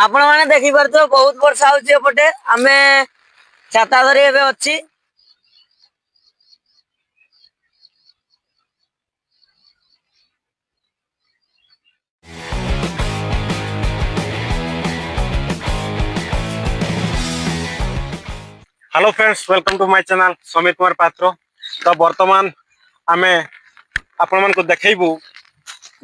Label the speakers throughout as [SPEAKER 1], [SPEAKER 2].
[SPEAKER 1] आपण माने देखि पारतो बहुत वर्षा होची एपटे आमे छाता धरी एबे अछि।
[SPEAKER 2] Hello friends, welcome to my channel Sameer Kumar Patra. तो वर्तमान आमे आपण मन को देखैबू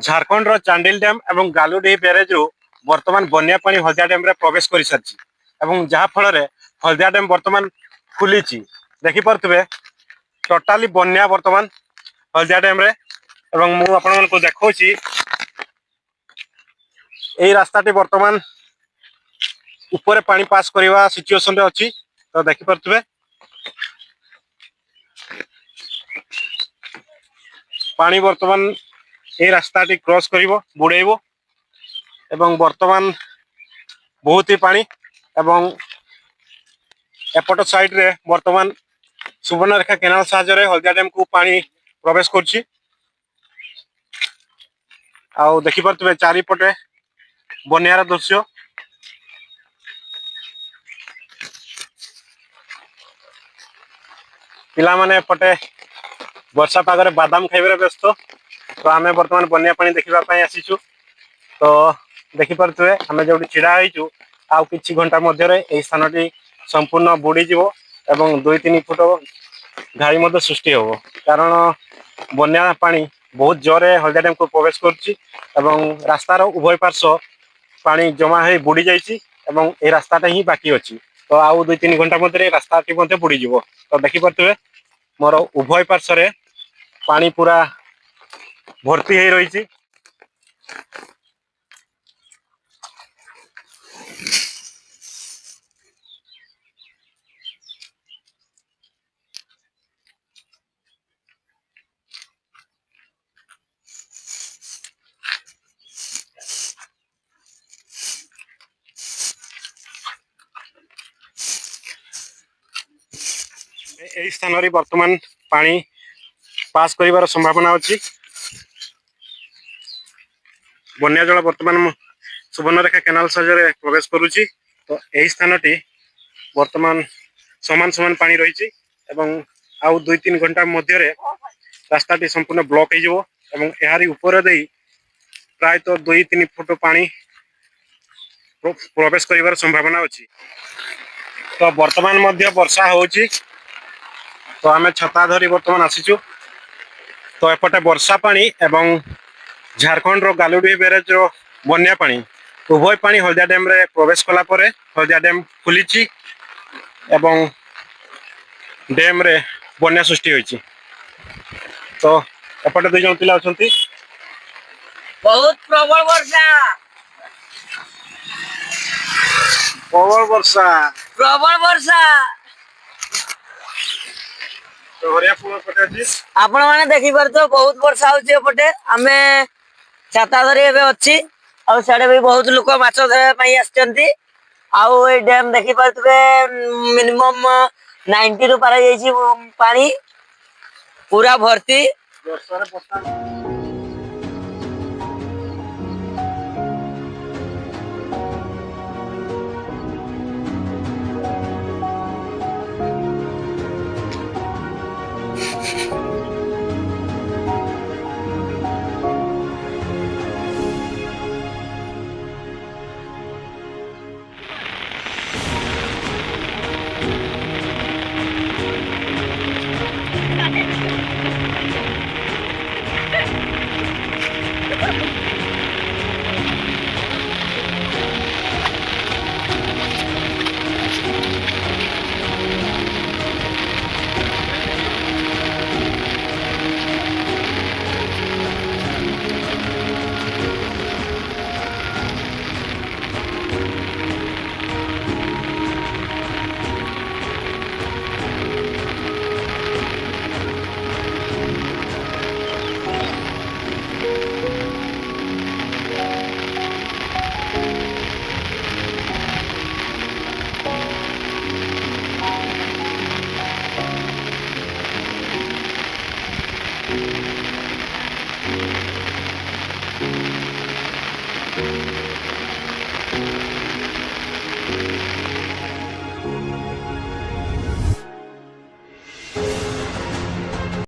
[SPEAKER 2] झारखंड रो चांडिल डैम एवं गालुडीह बैरेज रु वर्तमान बन्या पानी हल्दिया डैम रे प्रवेश करि सारछि एवं जहा फल रे हल्दिया डैम वर्तमान खुलीछि। देखि परथबे टोटाली बन्या वर्तमान हल्दिया डैम रे एवं मु आपण मन को देखौछि एई रास्ताटी वर्तमान ऊपर पानी पास करवा सिचुएशन रे अछि। तो देखि परथबे पानी वर्तमान ए रास्ताटी क्रॉस करिवो बुड़ेइबो एवं वर्तमान बहुत ही पानी एवं एपट साइड रे वर्तमान सुवर्णरेखा केनाल साहाय्य हल्दिया डैम को पानी प्रवेश करछि। आउ देखि परथबे चारिपटे बन्यार दृश्य। पिला माने पटे वर्षा पागरे बादाम खाइबरे व्यस्त। तो आमे वर्तमान बन्या पानी देखिबा पई आसीछु। तो देखि परथबे आमे जोटी छिड़ा होइछु आउ किछि घंटा मध्य रे एई स्थानटी संपूर्ण बुडी जिवो एवं 2-3 फुट घाई मध्य सृष्टि होबो, कारण बन्या पानी बहुत जोरे हल्दिया डैम को प्रवेश करछि एवं रास्तार उभय पार्श्व पानी जमा होई बुडी जाइछि एवं ए रास्ताटा ही बाकी अछि। तो आउ 2-3 घंटा मध्य रे रास्ताटी मध्य बुडी जिवो। तो देखि परथबे मोर उभय पार्श्व रे पानी पूरा भर्ती हो रही। ए स्थान रे वर्तमान पानी पास करिवार संभावना अछि। बन्या जल वर्तमान सुवर्णरेखा केनाल साहाय्य प्रवेश करुछि। तो एही स्थानटी वर्तमान समान समान पानी रही एवं आउ 2-3 घंटा मध्य रे रास्ताटी संपूर्ण ब्लॉक हो जिवो एवं एहारी ऊपर देई प्राय तो 2-3 फुट पानी प्रवेश करिवार संभावना अछि। तो वर्तमान मध्य वर्षा होउछि। तो आमे छता धरी वर्तमान आसीछु। तो एपटे वर्षा पानी एवं झारखंड रो गालुडीह बैरेज रो बन्या पानी उभय पानी हल्दिया डैम रे प्रवेश कला परे हल्दिया डैम खुलीछि एवं डैम रे बन्या सृष्टि होइछि। तो एपटे दुई जन पिला अछंती।
[SPEAKER 1] बहुत प्रबल वर्षा प्रबल वर्षा
[SPEAKER 2] तो हरिया पुल पटे अछि।
[SPEAKER 1] आपण माने देखि परतो बहुत वर्षा होची एपटे आमे छाता धरी एबे अछि। और साडे भी बहुत लोक माछ धरे पई आछंती। आउ ए डैम देखि परतबे मिनिमम 90 रु पार जाईछि पानी पूरा भर्ती।
[SPEAKER 2] वर्षा रे